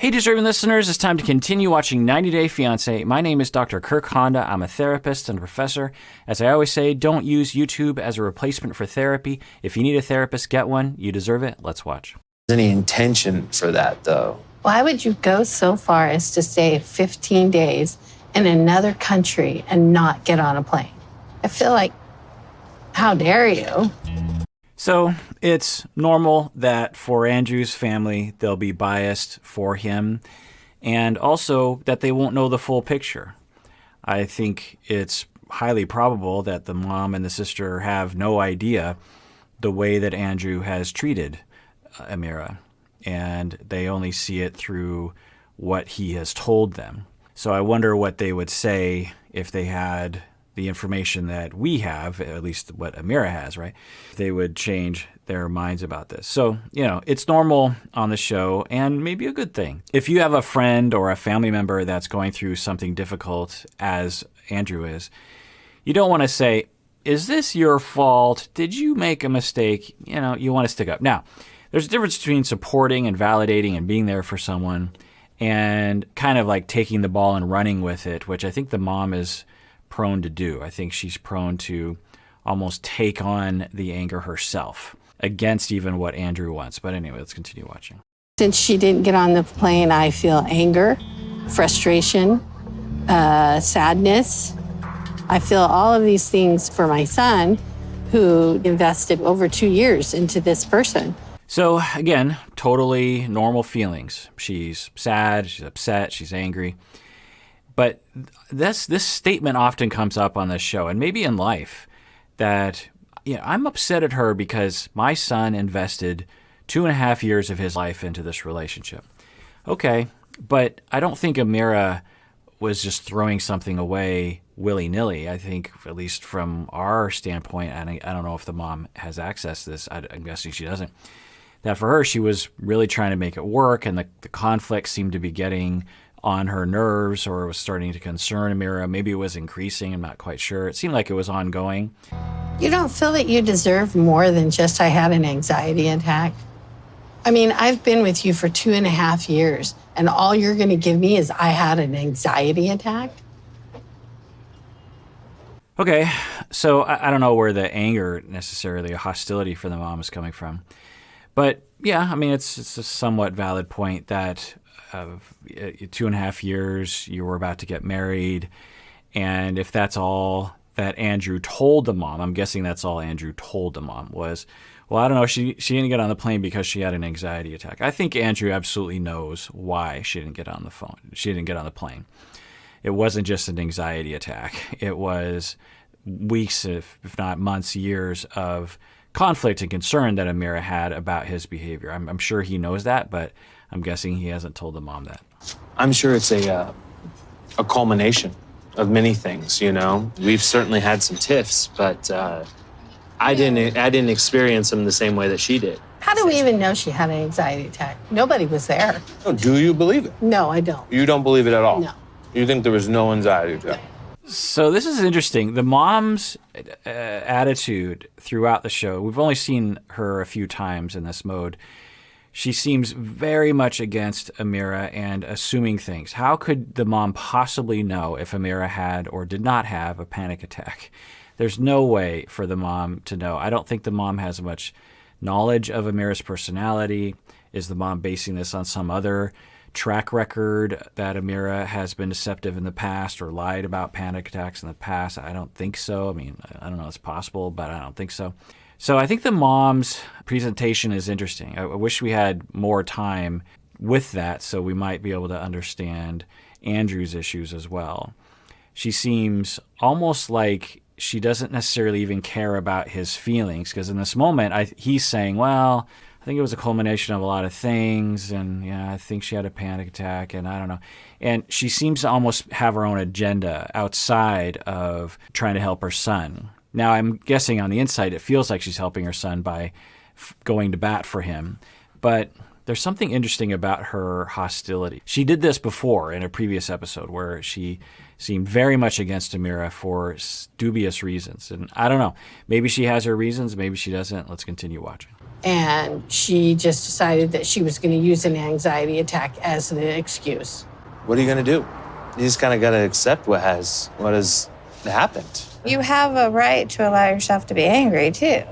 Hey, deserving listeners, it's time to continue watching 90 Day Fiancé. My name is Dr. Kirk Honda. I'm a therapist and a professor. As I always say, don't use YouTube as a replacement for therapy. If you need a therapist, get one. You deserve it. Let's watch. Any intention for that, though? Why would you go so far as to stay 15 days in another country and not get on a plane? I feel like, how dare you? So it's normal that for Andrew's family, they'll be biased for him, and also that they won't know the full picture. I think it's highly probable that the mom and the sister have no idea the way that Andrew has treated Amira, and they only see it through what he has told them. So I wonder what they would say if they had the information that we have, at least what Amira has, right? They would change their minds about this. So, it's normal on the show and maybe a good thing. If you have a friend or a family member that's going through something difficult, as Andrew is, you don't want to say, is this your fault? Did you make a mistake? You want to stick up. Now, there's a difference between supporting and validating and being there for someone and kind of like taking the ball and running with it, which I think the mom is prone to do. I think she's prone to almost take on the anger herself against even what Andrew wants. But anyway, let's continue watching. Since she didn't get on the plane, I feel anger, frustration, sadness. I feel all of these things for my son, who invested over 2 years into this person. So again, totally normal feelings. She's sad, she's upset, she's angry. But this statement often comes up on this show, and maybe in life, that I'm upset at her because my son invested 2.5 years of his life into this relationship. Okay, but I don't think Amira was just throwing something away willy-nilly. I think, at least from our standpoint, and I don't know if the mom has access to this, I'm guessing she doesn't, that for her, she was really trying to make it work, and the conflict seemed to be getting on her nerves, or it was starting to concern Amira. Maybe it was increasing, I'm not quite sure. It seemed like it was ongoing. You don't feel that you deserve more than just, I had an anxiety attack? I mean, I've been with you for 2.5 years, and all you're going to give me is, I had an anxiety attack? Okay, so I don't know where the anger necessarily, or hostility for the mom is coming from. But yeah, I mean, it's a somewhat valid point that 2.5 years, you were about to get married. And if that's all that Andrew told the mom, I'm guessing that's all Andrew told the mom was, well, I don't know, she didn't get on the plane because she had an anxiety attack. I think Andrew absolutely knows why she didn't get on the phone. She didn't get on the plane. It wasn't just an anxiety attack. It was weeks, if not months, years of conflict and concern that Amira had about his behavior. I'm sure he knows that, but I'm guessing he hasn't told the mom that. I'm sure it's a culmination of many things, We've certainly had some tiffs, but I didn't experience them the same way that she did. How do we even know she had an anxiety attack? Nobody was there. Oh, do you believe it? No, I don't. You don't believe it at all? No. You think there was no anxiety attack? So this is interesting. The mom's attitude throughout the show, we've only seen her a few times in this mode. She seems very much against Amira and assuming things. How could the mom possibly know if Amira had or did not have a panic attack? There's no way for the mom to know. I don't think the mom has much knowledge of Amira's personality. Is the mom basing this on some other track record that Amira has been deceptive in the past or lied about panic attacks in the past? I don't think so. I mean, I don't know, it's possible, but I don't think so. So I think the mom's presentation is interesting. I wish we had more time with that so we might be able to understand Andrew's issues as well. She seems almost like she doesn't necessarily even care about his feelings, because in this moment he's saying, well, I think it was a culmination of a lot of things, and I think she had a panic attack, and I don't know. And she seems to almost have her own agenda outside of trying to help her son. Now, I'm guessing on the inside it feels like she's helping her son by going to bat for him, but there's something interesting about her hostility. She did this before in a previous episode where she seemed very much against Amira for dubious reasons. And I don't know, maybe she has her reasons, maybe she doesn't. Let's continue watching. And she just decided that she was going to use an anxiety attack as the excuse. What are you going to do? You just kind of got to accept what has happened. You have a right to allow yourself to be angry, too.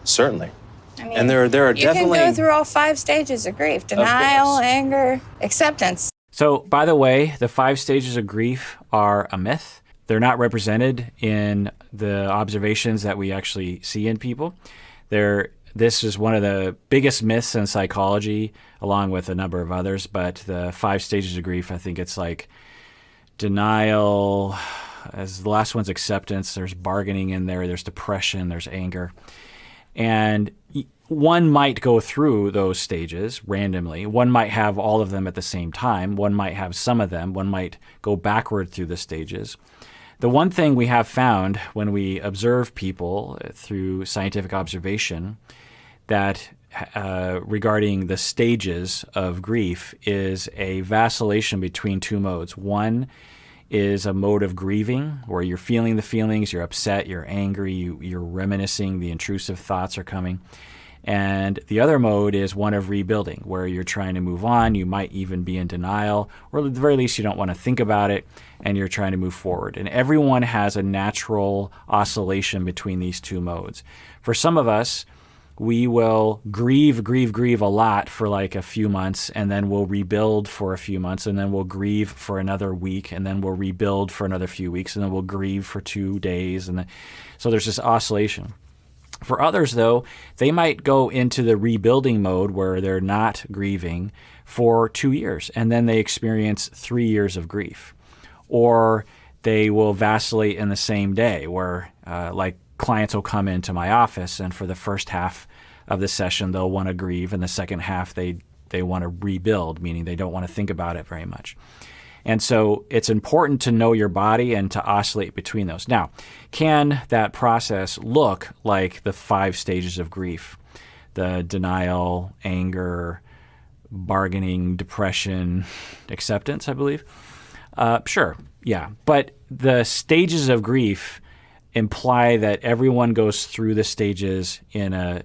Certainly. I mean, And there are definitely... You can go through all 5 stages of grief: denial, anger, acceptance. So, by the way, the 5 stages of grief are a myth. They're not represented in the observations that we actually see in people. This is one of the biggest myths in psychology, along with a number of others. But the 5 stages of grief, I think it's like denial, as the last one's acceptance, there's bargaining in there, there's depression, there's anger. And one might go through those stages randomly. One might have all of them at the same time. One might have some of them. One might go backward through the stages. The one thing we have found when we observe people through scientific observation that regarding the stages of grief is a vacillation between 2 modes. One is a mode of grieving, where you're feeling the feelings, you're upset, you're angry, you're reminiscing, the intrusive thoughts are coming. And the other mode is one of rebuilding, where you're trying to move on, you might even be in denial, or at the very least you don't want to think about it, and you're trying to move forward. And everyone has a natural oscillation between these 2 modes. For some of us, we will grieve a lot for like a few months, and then we'll rebuild for a few months, and then we'll grieve for another week, and then we'll rebuild for another few weeks, and then we'll grieve for 2 days. So there's this oscillation. For others, though, they might go into the rebuilding mode where they're not grieving for 2 years, and then they experience 3 years of grief. Or they will vacillate in the same day, where like clients will come into my office, and for the first half of the session, they'll want to grieve, and the second half, they want to rebuild, meaning they don't want to think about it very much. And so it's important to know your body and to oscillate between those. Now, can that process look like the 5 stages of grief? The denial, anger, bargaining, depression, acceptance, I believe? Sure, yeah. But the stages of grief imply that everyone goes through the stages in a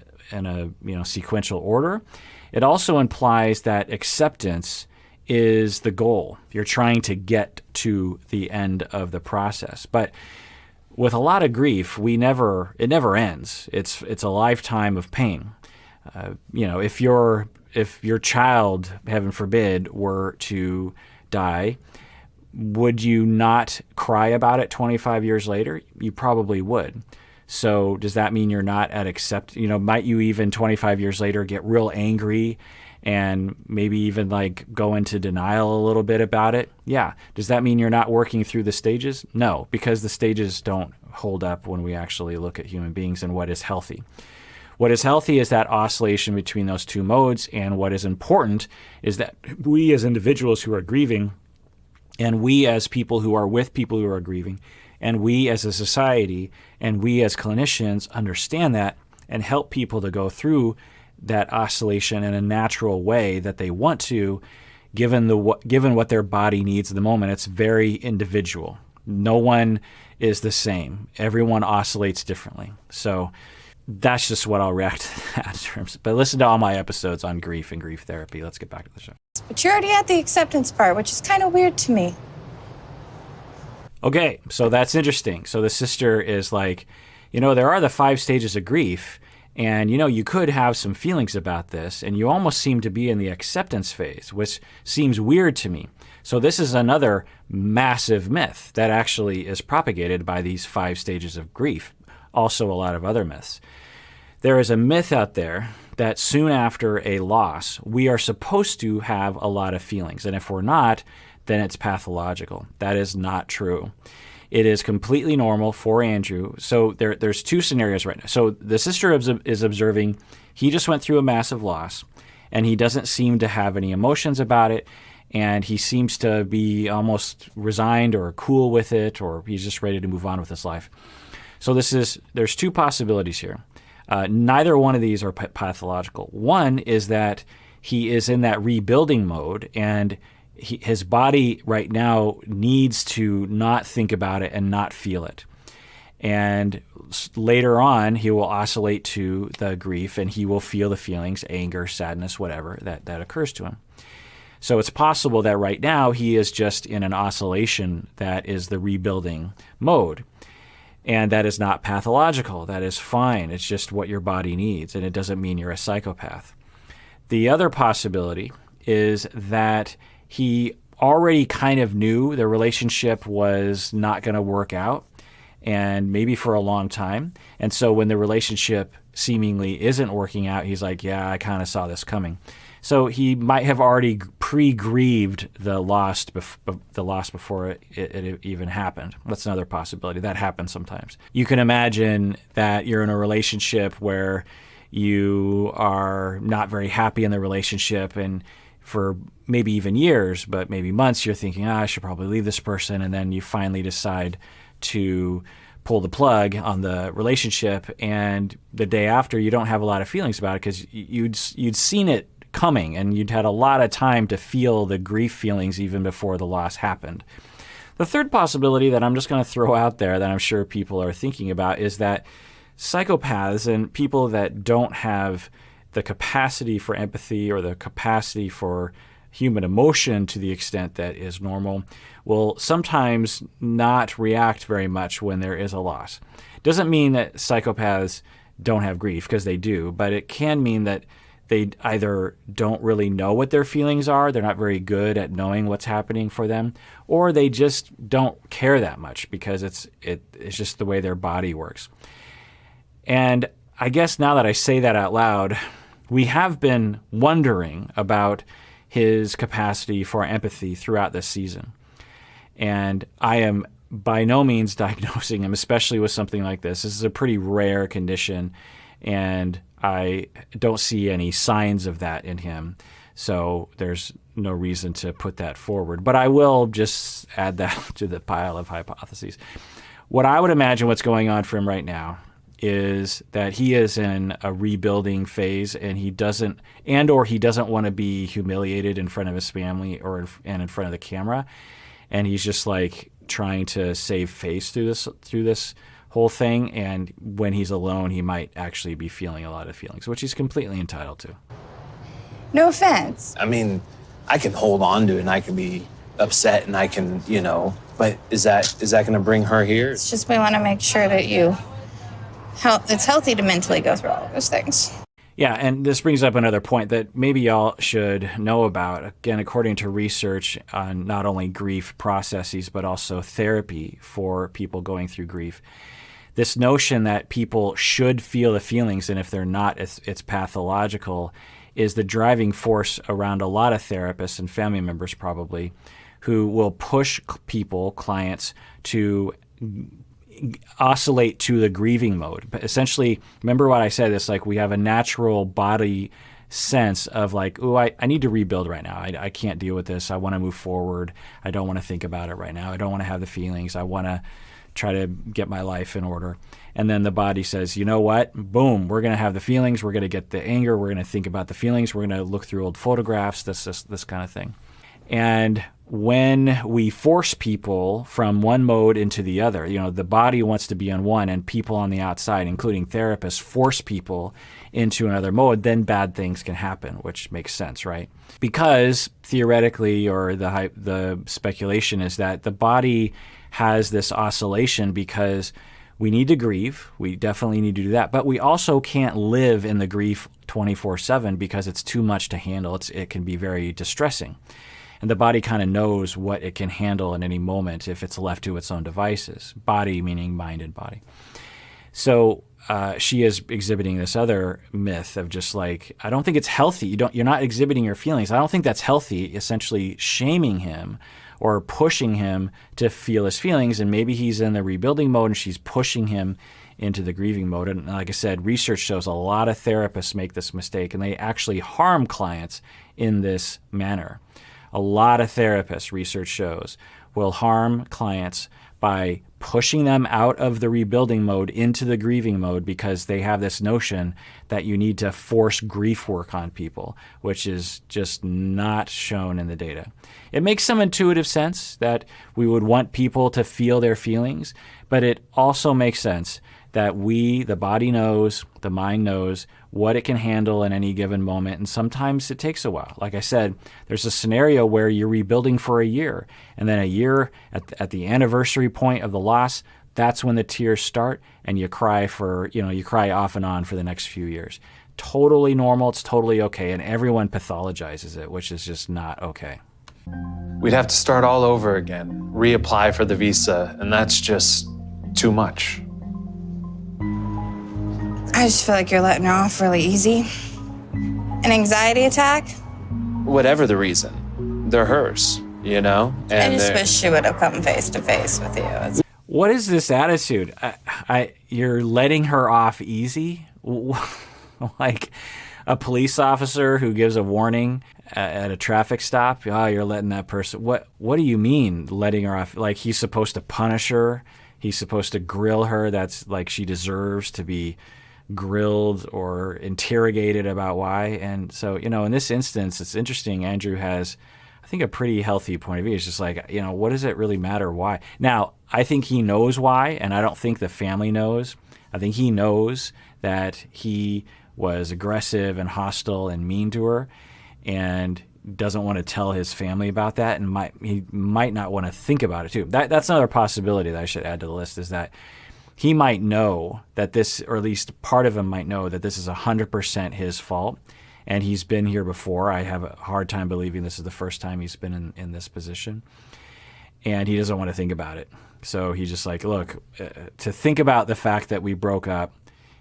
sequential order. It also implies that acceptance is the goal. You're trying to get to the end of the process. But with a lot of grief, it never ends. It's a lifetime of pain. If your child, heaven forbid, were to die, would you not cry about it 25 years later? You probably would. So does that mean you're not at might you even 25 years later get real angry and maybe even like go into denial a little bit about it? Yeah. Does that mean you're not working through the stages? No, because the stages don't hold up when we actually look at human beings and what is healthy. What is healthy is that oscillation between those 2 modes, and what is important is that we as individuals who are grieving, and we as people who are with people who are grieving, and we as a society, and we as clinicians understand that and help people to go through that oscillation in a natural way that they want to, given what their body needs at the moment. It's very individual. No one is the same. Everyone oscillates differently. So that's just what I'll react to that. But listen to all my episodes on grief and grief therapy. Let's get back to the show. But you're already at the acceptance part, which is kind of weird to me. Okay, so that's interesting. So the sister is like, there are the 5 stages of grief, and you could have some feelings about this, and you almost seem to be in the acceptance phase, which seems weird to me. So this is another massive myth that actually is propagated by these 5 stages of grief. Also a lot of other myths. There is a myth out there that soon after a loss, we are supposed to have a lot of feelings, and if we're not, then it's pathological. That is not true. It is completely normal for Andrew. So there's 2 scenarios right now. So the sister is observing he just went through a massive loss, and he doesn't seem to have any emotions about it, and he seems to be almost resigned or cool with it, or he's just ready to move on with his life. So there's 2 possibilities here. Neither one of these are pathological. One is that he is in that rebuilding mode, and his body right now needs to not think about it and not feel it. And later on, he will oscillate to the grief, and he will feel the feelings, anger, sadness, whatever, that occurs to him. So it's possible that right now he is just in an oscillation that is the rebuilding mode. And that is not pathological. That is fine. It's just what your body needs, and it doesn't mean you're a psychopath. The other possibility is that he already kind of knew the relationship was not going to work out, and maybe for a long time. And so when the relationship seemingly isn't working out, he's like, yeah, I kind of saw this coming. So he might have already pre-grieved the loss before it even happened. That's another possibility. That happens sometimes. You can imagine that you're in a relationship where you are not very happy in the relationship, and for maybe even years, but maybe months, you're thinking, I should probably leave this person, and then you finally decide to pull the plug on the relationship, and the day after, you don't have a lot of feelings about it because you'd seen it coming, and you'd had a lot of time to feel the grief feelings even before the loss happened. The third possibility that I'm just going to throw out there that I'm sure people are thinking about is that psychopaths and people that don't have the capacity for empathy or the capacity for human emotion to the extent that is normal will sometimes not react very much when there is a loss. Doesn't mean that psychopaths don't have grief, because they do, but it can mean that they either don't really know what their feelings are, they're not very good at knowing what's happening for them, or they just don't care that much because it's just the way their body works. And I guess now that I say that out loud, we have been wondering about his capacity for empathy throughout this season. And I am by no means diagnosing him, especially with something like this. This is a pretty rare condition, and I don't see any signs of that in him. So there's no reason to put that forward. But I will just add that to the pile of hypotheses. What I would imagine what's going on for him right now is that he is in a rebuilding phase, and he doesn't want to be humiliated in front of his family and in front of the camera. And he's just like trying to save face through this whole thing. And when he's alone, he might actually be feeling a lot of feelings, which he's completely entitled to. No offense. I mean, I can hold on to it and I can be upset and I can, but is that going to bring her here? It's just we want to make sure that it's healthy to mentally go through all of those things. Yeah, and this brings up another point that maybe y'all should know about. Again, according to research on not only grief processes, but also therapy for people going through grief, this notion that people should feel the feelings, and if they're not, it's pathological, is the driving force around a lot of therapists and family members probably, who will push clients, to oscillate to the grieving mode. But essentially, remember what I said, it's like we have a natural body sense of like, oh, I need to rebuild right now. I can't deal with this. I want to move forward. I don't want to think about it right now. I don't want to have the feelings. I want to try to get my life in order. And then the body says, you know what? Boom, we're going to have the feelings. We're going to get the anger. We're going to think about the feelings. We're going to look through old photographs, this kind of thing. And when we force people from one mode into the other, the body wants to be on one, and people on the outside, including therapists, force people into another mode, then bad things can happen, which makes sense, right? Because theoretically, or the speculation is that the body has this oscillation because we need to grieve. We definitely need to do that. But we also can't live in the grief 24/7 because it's too much to handle. It can be very distressing. And the body kind of knows what it can handle at any moment if it's left to its own devices. Body meaning mind and body. So she is exhibiting this other myth of just like, I don't think it's healthy. You're not exhibiting your feelings. I don't think that's healthy, essentially shaming him or pushing him to feel his feelings. And maybe he's in the rebuilding mode and she's pushing him into the grieving mode. And like I said, research shows a lot of therapists make this mistake, and they actually harm clients in this manner. A lot of therapists, research shows, will harm clients by pushing them out of the rebuilding mode into the grieving mode because they have this notion that you need to force grief work on people, which is just not shown in the data. It makes some intuitive sense that we would want people to feel their feelings, but it also makes sense that the body knows, the mind knows what it can handle in any given moment. And sometimes it takes a while. Like I said, there's a scenario where you're rebuilding for a year, and then a year at the anniversary point of the loss, that's when the tears start, and you cry off and on for the next few years. Totally normal. It's totally okay. And everyone pathologizes it, which is just not okay. We'd have to start all over again, reapply for the visa, and that's just too much. I just feel like you're letting her off really easy. An anxiety attack? Whatever the reason, they're hers, you know? I just they're- wish she would have come face to face with you. What is this attitude? You're letting her off easy? Like a police officer who gives a warning at a traffic stop? Oh, you're letting that person... What do you mean, letting her off? Like he's supposed to punish her? He's supposed to grill her? That's like she deserves to be grilled or interrogated about why. And so, in this instance, it's interesting. Andrew has, I think, a pretty healthy point of view. It's just like, what does it really matter why? Now, I think he knows why, and I don't think the family knows. I think he knows that he was aggressive and hostile and mean to her and doesn't want to tell his family about that, and he might not want to think about it too. That's another possibility that I should add to the list, is that he might know that this, or at least part of him might know that this is 100% his fault, and he's been here before. I have a hard time believing this is the first time he's been in this position, and he doesn't want to think about it. So he's just like, look, to think about the fact that we broke up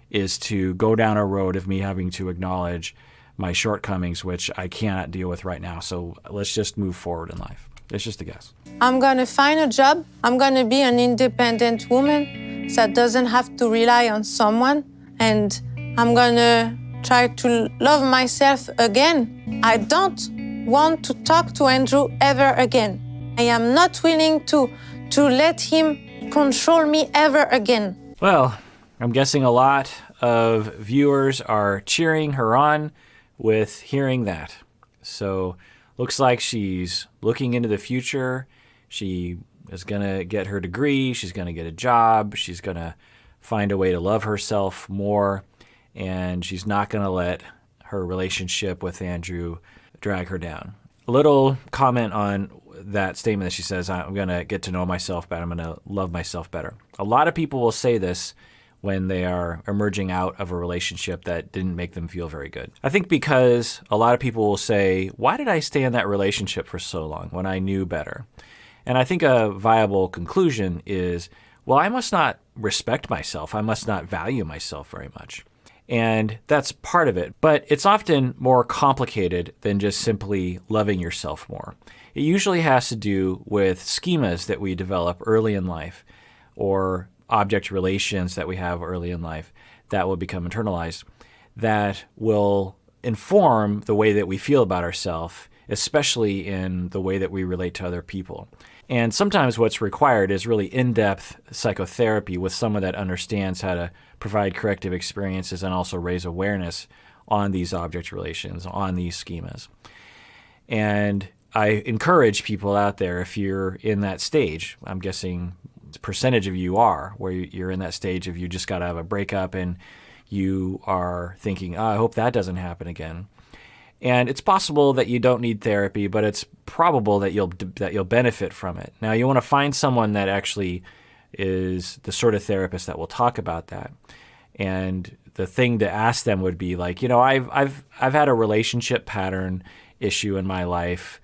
is to go down a road of me having to acknowledge my shortcomings, which I cannot deal with right now. So let's just move forward in life. It's just a guess. I'm gonna find a job. I'm gonna be an independent woman that doesn't have to rely on someone. And I'm gonna try to love myself again. I don't want to talk to Andrew ever again. I am not willing to let him control me ever again. Well, I'm guessing a lot of viewers are cheering her on with hearing that. So looks like she's looking into the future. She is going to get her degree. She's going to get a job. She's going to find a way to love herself more. And she's not going to let her relationship with Andrew drag her down. A little comment on that statement that she says, I'm going to get to know myself better. I'm going to love myself better. A lot of people will say this when they are emerging out of a relationship that didn't make them feel very good. I think because a lot of people will say, why did I stay in that relationship for so long when I knew better? And I think a viable conclusion is, well, I must not respect myself. I must not value myself very much. And that's part of it. But it's often more complicated than just simply loving yourself more. It usually has to do with schemas that we develop early in life, or object relations that we have early in life that will become internalized, that will inform the way that we feel about ourselves, especially in the way that we relate to other people. And sometimes what's required is really in-depth psychotherapy with someone that understands how to provide corrective experiences and also raise awareness on these object relations, on these schemas. And I encourage people out there, if you're in that stage, I'm guessing percentage of you are, where you're in that stage of you just got to have a breakup and you are thinking, I hope that doesn't happen again. And it's possible that you don't need therapy, but it's probable that you'll benefit from it. Now, you want to find someone that actually is the sort of therapist that will talk about that. And the thing to ask them would be like, I've had a relationship pattern issue in my life.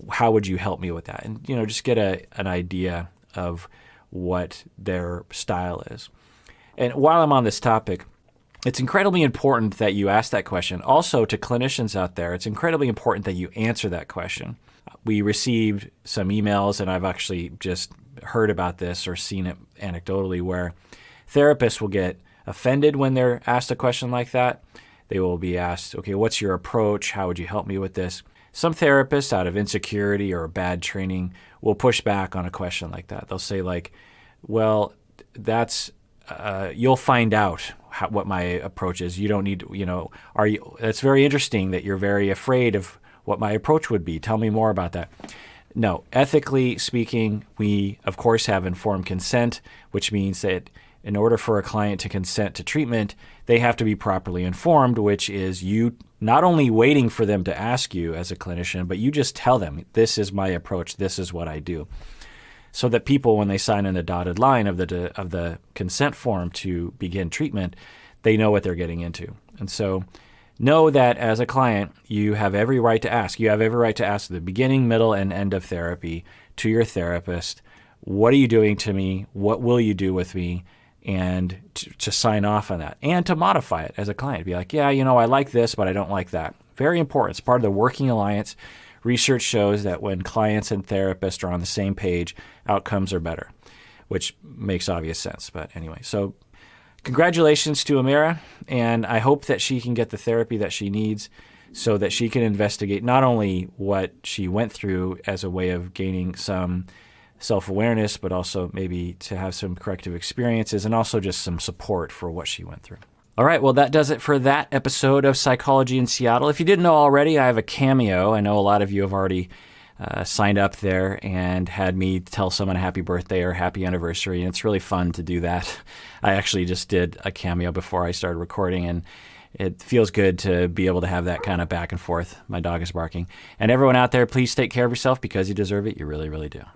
How would you help me with that? And just get an idea of what their style is. And while I'm on this topic, it's incredibly important that you ask that question. Also, to clinicians out there, it's incredibly important that you answer that question. We received some emails, and I've actually just heard about this or seen it anecdotally, where therapists will get offended when they're asked a question like that. They will be asked, okay, what's your approach? How would you help me with this? some therapists, out of insecurity or bad training, will push back on a question like that. They'll say like, well, that's you'll find out what my approach is. You don't need to, that's very interesting that you're very afraid of what my approach would be. Tell me more about that. No, ethically speaking, we of course have informed consent, which means that in order for a client to consent to treatment, they have to be properly informed, which is you not only waiting for them to ask you as a clinician, but you just tell them, this is my approach, this is what I do. So that people, when they sign in the dotted line of the consent form to begin treatment, they know what they're getting into. And so know that as a client, you have every right to ask. You have every right to ask the beginning, middle, and end of therapy to your therapist, what are you doing to me? What will you do with me? And to sign off on that and to modify it as a client. Be like, yeah, I like this, but I don't like that. Very important. It's part of the working alliance. Research shows that when clients and therapists are on the same page, outcomes are better, which makes obvious sense. But anyway, so congratulations to Amira, and I hope that she can get the therapy that she needs so that she can investigate not only what she went through as a way of gaining some self-awareness, but also maybe to have some corrective experiences and also just some support for what she went through. All right, well, that does it for that episode of Psychology in Seattle. If you didn't know already, I have a cameo. I know a lot of you have already signed up there and had me tell someone a happy birthday or happy anniversary, and it's really fun to do that. I actually just did a cameo before I started recording, and it feels good to be able to have that kind of back and forth. My dog is barking. And everyone out there, please take care of yourself because you deserve it. You really, really do.